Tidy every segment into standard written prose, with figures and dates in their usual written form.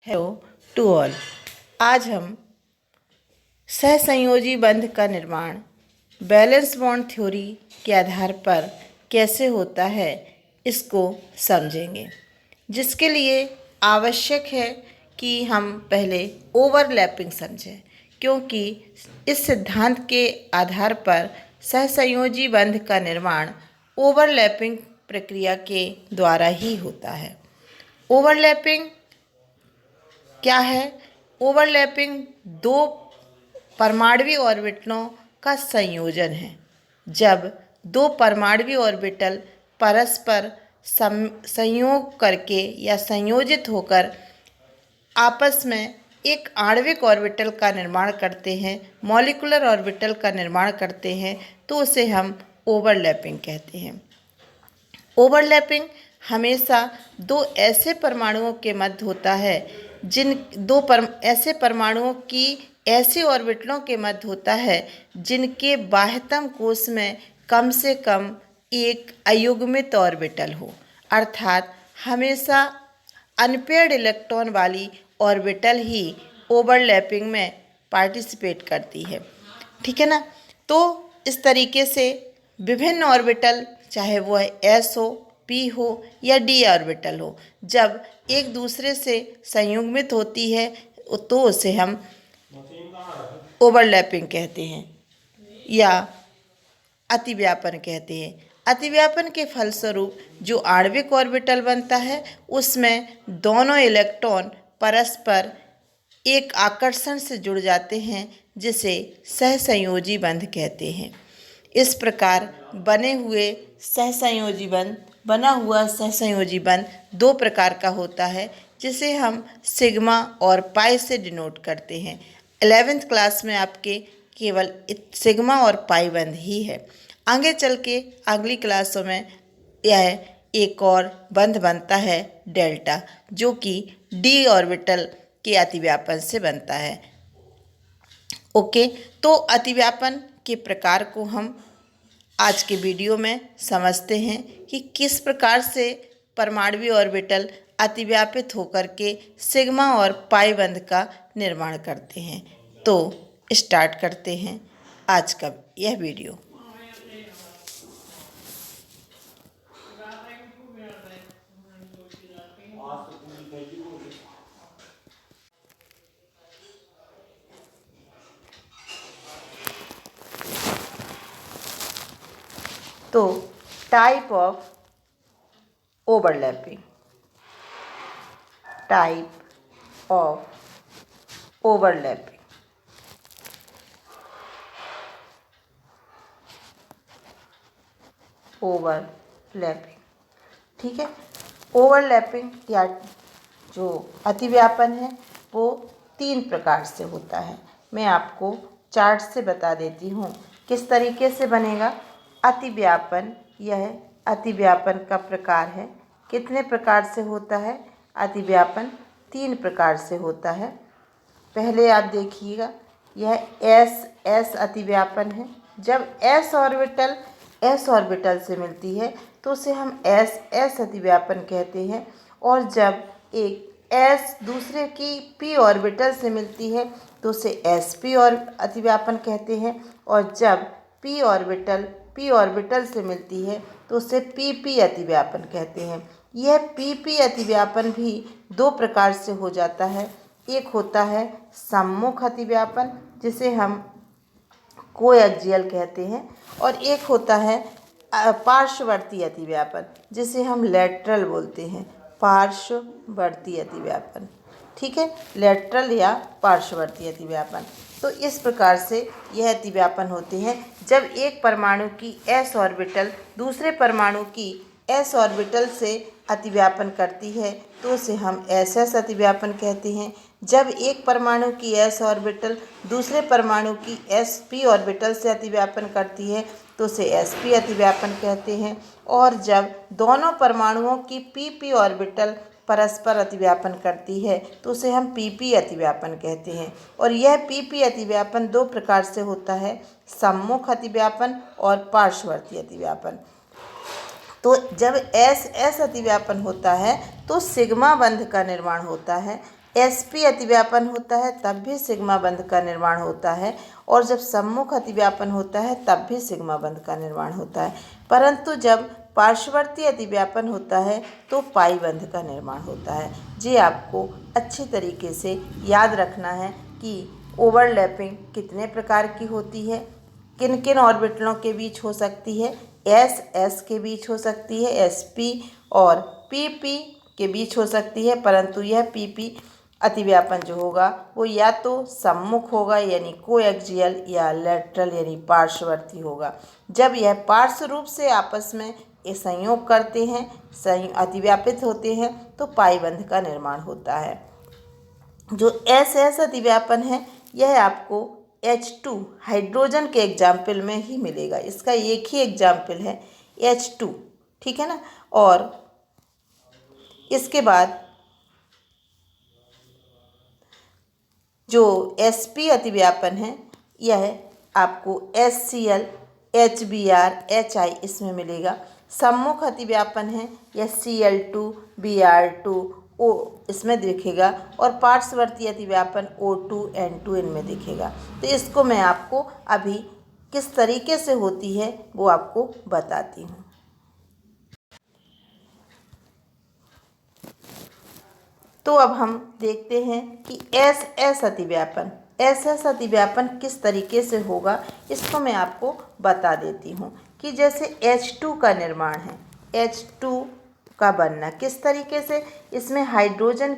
Hello to all. आज हम सहसंयोजी बंध का निर्माण बैलेंस बॉन्ड थ्योरी के आधार पर कैसे होता है इसको समझेंगे, जिसके लिए आवश्यक है कि हम पहले ओवरलैपिंग समझें, क्योंकि इस सिद्धांत के आधार पर सहसंयोजी बंध का निर्माण ओवरलैपिंग प्रक्रिया के द्वारा ही होता है। ओवरलैपिंग क्या है? ओवरलैपिंग दो परमाणु ऑर्बिटलों का संयोजन है। जब दो परमाणु ऑर्बिटल परस्पर संयोग करके या संयोजित होकर आपस में एक आणविक ऑर्बिटल का निर्माण करते हैं, मॉलिक्यूलर ऑर्बिटल का निर्माण करते हैं, तो उसे हम ओवरलैपिंग कहते हैं। ओवरलैपिंग हमेशा दो ऐसे परमाणुओं के मध्य होता है, ऐसे परमाणुओं की ऐसे ऑर्बिटलों के मध्य होता है जिनके बाह्यतम कोश में कम से कम एक अयुग्मित ऑर्बिटल हो, अर्थात हमेशा अनपेयर्ड इलेक्ट्रॉन वाली ऑर्बिटल ही ओवरलैपिंग में पार्टिसिपेट करती है। ठीक है ना? तो इस तरीके से विभिन्न ऑर्बिटल, चाहे वो एस हो, पी हो या डी ऑर्बिटल हो, जब एक दूसरे से संयुग्मित होती है तो उसे हम ओवरलैपिंग कहते हैं या अतिव्यापन कहते हैं। अतिव्यापन के फलस्वरूप जो आणविक ऑर्बिटल बनता है उसमें दोनों इलेक्ट्रॉन परस्पर एक आकर्षण से जुड़ जाते हैं, जिसे सहसंयोजी बंध कहते हैं। इस प्रकार बना हुआ सहसंयोजी बंध दो प्रकार का होता है, जिसे हम सिग्मा और पाई से डिनोट करते हैं। 11th क्लास में आपके केवल सिग्मा और पाई बंध ही है। आगे चल के अगली क्लासों में यह एक और बंध बनता है डेल्टा, जो कि डी ऑर्बिटल के अतिव्यापन से बनता है। ओके, तो अतिव्यापन के प्रकार को हम आज के वीडियो में समझते हैं कि किस प्रकार से परमाणु ऑर्बिटल अतिव्यापित होकर के सिग्मा और पाई बंध का निर्माण करते हैं। तो स्टार्ट करते हैं आज का यह वीडियो। तो type of overlapping, type of overlapping. Overlapping, ठीक है। ओवरलैपिंग या जो अतिव्यापन है वो तीन प्रकार से होता है। मैं आपको चार्ट से बता देती हूँ किस तरीके से बनेगा अतिव्यापन। यह अतिव्यापन का प्रकार है। कितने प्रकार से होता है अतिव्यापन? तीन प्रकार से होता है। पहले आप देखिएगा, यह एस अतिव्यापन है। जब एस ऑर्बिटल से मिलती है तो उसे हम एस अतिव्यापन कहते हैं, और जब एक एस दूसरे की पी ऑर्बिटल से मिलती है तो उसे एस पी और अतिव्यापन कहते हैं, और जब पी ऑर्बिटल से मिलती है तो उसे पी अतिव्यापन कहते हैं। यह पी अतिव्यापन भी दो प्रकार से हो जाता है। एक होता है सम्मुख अतिव्यापन, जिसे हम कोएक्सियल कहते हैं, और एक होता है पार्श्ववर्ती अतिव्यापन, जिसे हम लैटरल बोलते हैं। पार्श्ववर्ती अतिव्यापन, ठीक है, लैटरल या पार्श्ववर्ती अतिव्यापन। तो इस प्रकार से यह अतिव्यापन होते हैं। जब एक परमाणु की एस ऑर्बिटल दूसरे परमाणु की एस ऑर्बिटल से अतिव्यापन करती है तो उसे हम एस अतिव्यापन कहते हैं। जब एक परमाणु की एस ऑर्बिटल दूसरे परमाणु की एस पी ऑर्बिटल से अतिव्यापन करती है तो उसे एस पी अतिव्यापन कहते हैं। और जब दोनों परमाणुओं की पी ऑर्बिटल परस्पर अतिव्यापन करती है तो उसे हम पी अतिव्यापन कहते हैं। और यह पी अतिव्यापन दो प्रकार से होता है, सम्मुख अतिव्यापन और पार्श्ववर्ती अतिव्यापन। तो जब एस अतिव्यापन होता है तो सिग्मा बंध का निर्माण होता है। एसपी अतिव्यापन होता है तब भी सिग्मा बंध का निर्माण होता है, और जब सम्मुख अतिव्यापन होता है तब भी सिग्मा बंध का निर्माण होता है। परंतु जब पार्श्ववर्ती अतिव्यापन होता है तो पाई बंध का निर्माण होता है। ये आपको अच्छी तरीके से याद रखना है कि ओवरलैपिंग कितने प्रकार की होती है, किन किन ऑर्बिटलों के बीच हो सकती है। एस एस के बीच हो सकती है, एस पी और पी पी के बीच हो सकती है, परंतु यह पी पी अतिव्यापन जो होगा वो या तो सम्मुख होगा यानी कोएक्सियल, या लेटरल यानी पार्श्ववर्ती होगा। जब यह पार्श्व रूप से आपस में ये संयोग करते हैं, अतिव्यापित होते हैं, तो पाई बंध का निर्माण होता है। जो एस एस अतिव्यापन है यह आपको H2 हाइड्रोजन के एग्जाम्पल में ही मिलेगा। इसका एक ही एग्जाम्पल है H2, ठीक है ना। और इसके बाद जो sp अतिव्यापन है यह आपको HCl, HBr, HI इसमें मिलेगा। सम्मुख अतिव्यापन है यह Cl2, Br2, O इसमें दिखेगा, और पार्श्ववर्ती अतिव्यापन O2, N2 इनमें दिखेगा। तो इसको मैं आपको अभी किस तरीके से होती है वो आपको बताती हूँ। तो अब हम देखते हैं कि एस एस अतिव्यापन किस तरीके से होगा, इसको मैं आपको बता देती हूँ। कि जैसे H2 का निर्माण है, H2 का बनना किस तरीके से, इसमें हाइड्रोजन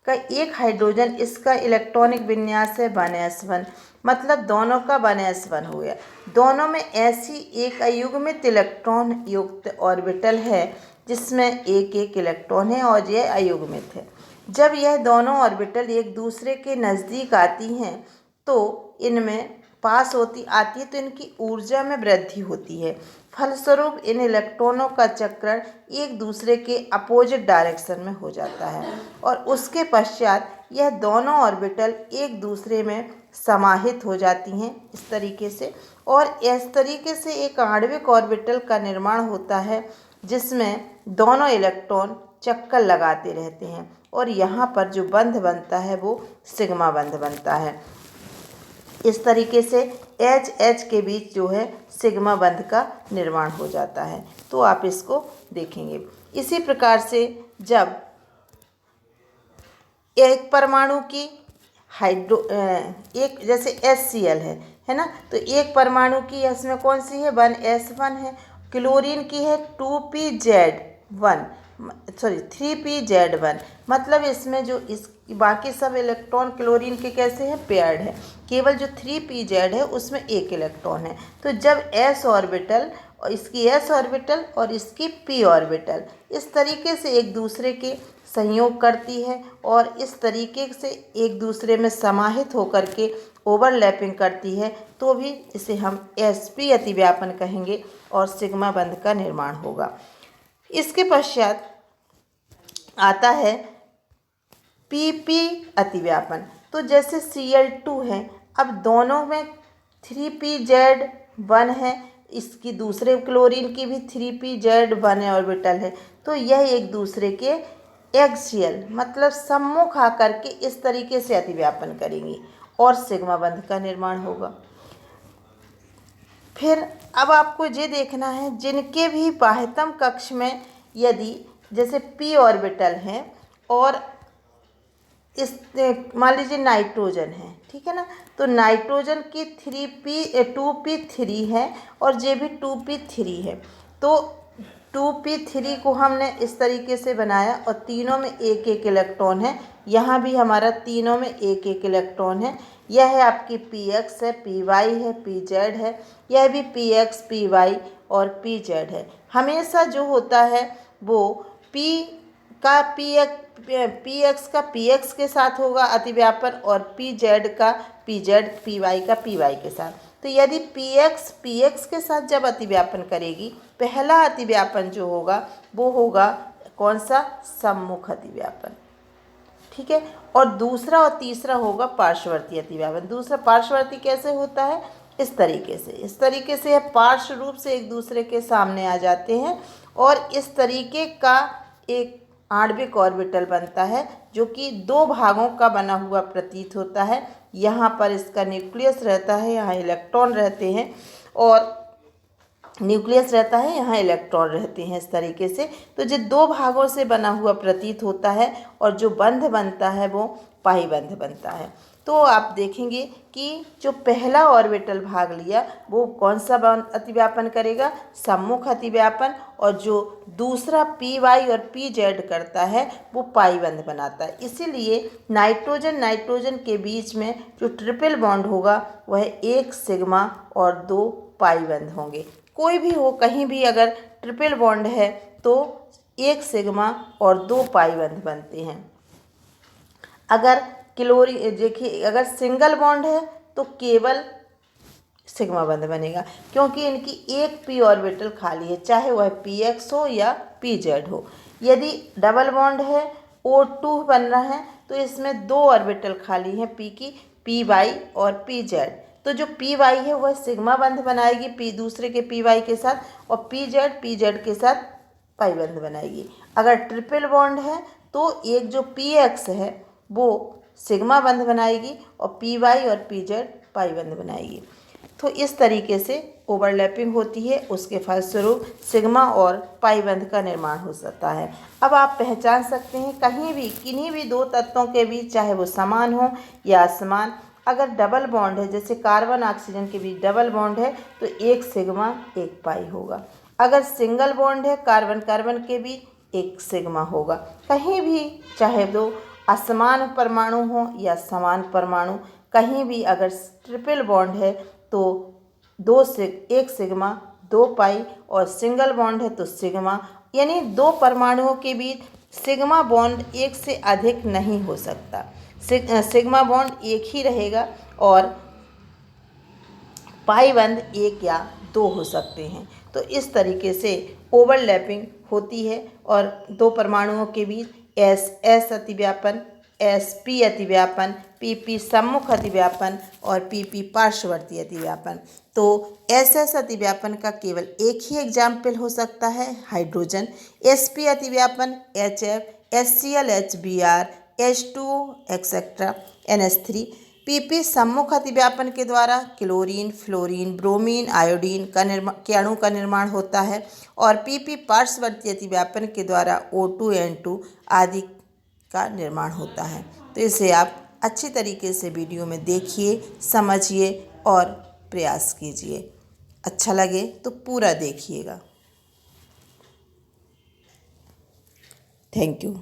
का एक हाइड्रोजन, इसका इलेक्ट्रॉनिक विन्यास है 1s1, मतलब दोनों का 1s1 हो गया। दोनों में ऐसी एक अयुग्मित इलेक्ट्रॉन युक्त ऑर्बिटल है जिसमें एक एक इलेक्ट्रॉन है और यह अयुग्मित है। जब यह दोनों ऑर्बिटल एक दूसरे के नज़दीक आती हैं तो इनमें पास आती है तो इनकी ऊर्जा में वृद्धि होती है। फलस्वरूप इन इलेक्ट्रॉनों का चक्रण एक दूसरे के अपोजिट डायरेक्शन में हो जाता है, और उसके पश्चात यह दोनों ऑर्बिटल एक दूसरे में समाहित हो जाती हैं इस तरीके से। और इस तरीके से एक आणविक ऑर्बिटल का निर्माण होता है जिसमें दोनों इलेक्ट्रॉन चक्कर लगाते रहते हैं, और यहाँ पर जो बंध बनता है वो सिग्मा बंध बनता है। इस तरीके से एच एच के बीच जो है सिग्मा बंध का निर्माण हो जाता है। तो आप इसको देखेंगे। इसी प्रकार से जब एक परमाणु की एक जैसे HCl है ना, तो एक परमाणु की इसमें कौन सी है 1s1 है। क्लोरीन की है 3pZ1, मतलब इसमें जो इस बाकी सब इलेक्ट्रॉन क्लोरीन के कैसे हैं, पेयर्ड है। केवल जो 3pZ है उसमें एक इलेक्ट्रॉन है। तो जब s ऑर्बिटल और इसकी s ऑर्बिटल और इसकी p ऑर्बिटल इस तरीके से एक दूसरे के संयोग करती है और इस तरीके से एक दूसरे में समाहित होकर के ओवरलैपिंग करती है, तो भी इसे हम sp अतिव्यापन कहेंगे और सिग्मा बंध का निर्माण होगा। इसके पश्चात आता है pp अतिव्यापन। तो जैसे Cl2 है, अब दोनों में 3pZ1 है, इसकी दूसरे क्लोरीन की भी 3pZ1 ऑर्बिटल है, तो यह एक दूसरे के एक्सियल मतलब सम्मुख आकर के इस तरीके से अतिव्यापन करेंगी और सिग्मा बंध का निर्माण होगा। फिर अब आपको ये देखना है जिनके भी बाह्यतम कक्ष में यदि जैसे p ऑर्बिटल है और इस मान लीजिए नाइट्रोजन है, ठीक है ना, तो नाइट्रोजन की 2p3 है और ये भी 2p3 है। तो 2p3 को हमने इस तरीके से बनाया और तीनों में एक एक इलेक्ट्रॉन है। यहाँ भी हमारा तीनों में एक एक इलेक्ट्रॉन है। यह है आपकी px है, py है, pz है, यह भी px, py और pz है। हमेशा जो होता है वो p का px का px के साथ होगा अतिव्यापन और pz का pz, py का py के साथ। तो यदि px के साथ जब अतिव्यापन करेगी, पहला अतिव्यापन जो होगा वो होगा कौन सा, सम्मुख अतिव्यापन, ठीक है। और दूसरा और तीसरा होगा पार्श्ववर्ती अतिव्यापन। दूसरा पार्श्ववर्ती कैसे होता है, इस तरीके से यह पार्श्व रूप से एक दूसरे के सामने आ जाते हैं और इस तरीके का एक आणविक ऑर्बिटल बनता है जो कि 2 भागों का बना हुआ प्रतीत होता है। यहाँ पर इसका न्यूक्लियस रहता है, यहाँ इलेक्ट्रॉन रहते हैं, और न्यूक्लियस रहता है, यहाँ इलेक्ट्रॉन रहते हैं। इस तरीके से तो जो 2 भागों से बना हुआ प्रतीत होता है और जो बंध बनता है वो पाई बंध बनता है। तो आप देखेंगे कि जो पहला ऑर्बिटल भाग लिया वो कौन सा अतिव्यापन करेगा, सम्मुख अतिव्यापन, और जो दूसरा पी वाई और पी जेड करता है वो पाई बंध बनाता है। इसीलिए नाइट्रोजन के बीच में जो ट्रिपल बॉन्ड होगा वह 1 सिग्मा और 2 पाई बंध होंगे। कोई भी हो, कहीं भी अगर ट्रिपल बॉन्ड है तो 1 सिग्मा और 2 पाई बंध बनते हैं। अगर देखिए अगर सिंगल बॉन्ड है तो केवल सिग्मा बंध बनेगा, क्योंकि इनकी एक पी ऑर्बिटल खाली है, चाहे वह पी एक्स हो या पी जेड हो। यदि डबल बॉन्ड है, O2 बन रहा है, तो इसमें 2 ऑर्बिटल खाली हैं पी की, पी वाई और पी जेड। तो जो पी वाई है वह सिग्मा बंध बनाएगी पी दूसरे के पी वाई के साथ, और पी जेड के साथ पाई बंध बनाएगी। अगर ट्रिपल बॉन्ड है तो एक जो पी एक्स है वो सिग्मा बंध बनाएगी और पी वाई और पी जेड पाई बंध बनाएगी। तो इस तरीके से ओवरलैपिंग होती है, उसके फलस्वरूप सिग्मा और पाई बंध का निर्माण हो सकता है। अब आप पहचान सकते हैं कहीं भी किन्हीं भी 2 तत्वों के बीच, चाहे वो समान हो या असमान, अगर डबल बॉन्ड है, जैसे कार्बन ऑक्सीजन के बीच डबल बॉन्ड है तो 1 सिग्मा 1 पाई होगा। अगर सिंगल बॉन्ड है कार्बन कार्बन के बीच 1 सिग्मा होगा। कहीं भी चाहे 2 असमान परमाणु हो या समान परमाणु, कहीं भी अगर ट्रिपल बॉन्ड है तो 1 सिग्मा 2 पाई, और सिंगल बॉन्ड है तो सिग्मा, यानी 2 परमाणुओं के बीच सिग्मा बॉन्ड 1 से अधिक नहीं हो सकता। सिग्मा बॉन्ड 1 ही रहेगा और पाई बंध 1 या 2 हो सकते हैं। तो इस तरीके से ओवरलैपिंग होती है और 2 परमाणुओं के बीच एस अतिव्यापन, SP अतिव्यापन, PP सम्मुख अतिव्यापन और PP पार्श्ववर्ती अतिव्यापन। तो SS अतिव्यापन का केवल एक ही एग्जाम्पल हो सकता है hydrogen. SP अतिव्यापन HF, HCl, HBr, H2O etcetera NH3। PP सम्मुख अतिव्यापन के द्वारा क्लोरीन, फ्लोरीन, ब्रोमीन, आयोडीन के अणु का निर्माण होता है, और PP पार्श्ववर्ती अतिव्यापन के द्वारा O2, N2 आदि का निर्माण होता है। तो इसे आप अच्छी तरीके से वीडियो में देखिए, समझिए और प्रयास कीजिए। अच्छा लगे तो पूरा देखिएगा। Thank you.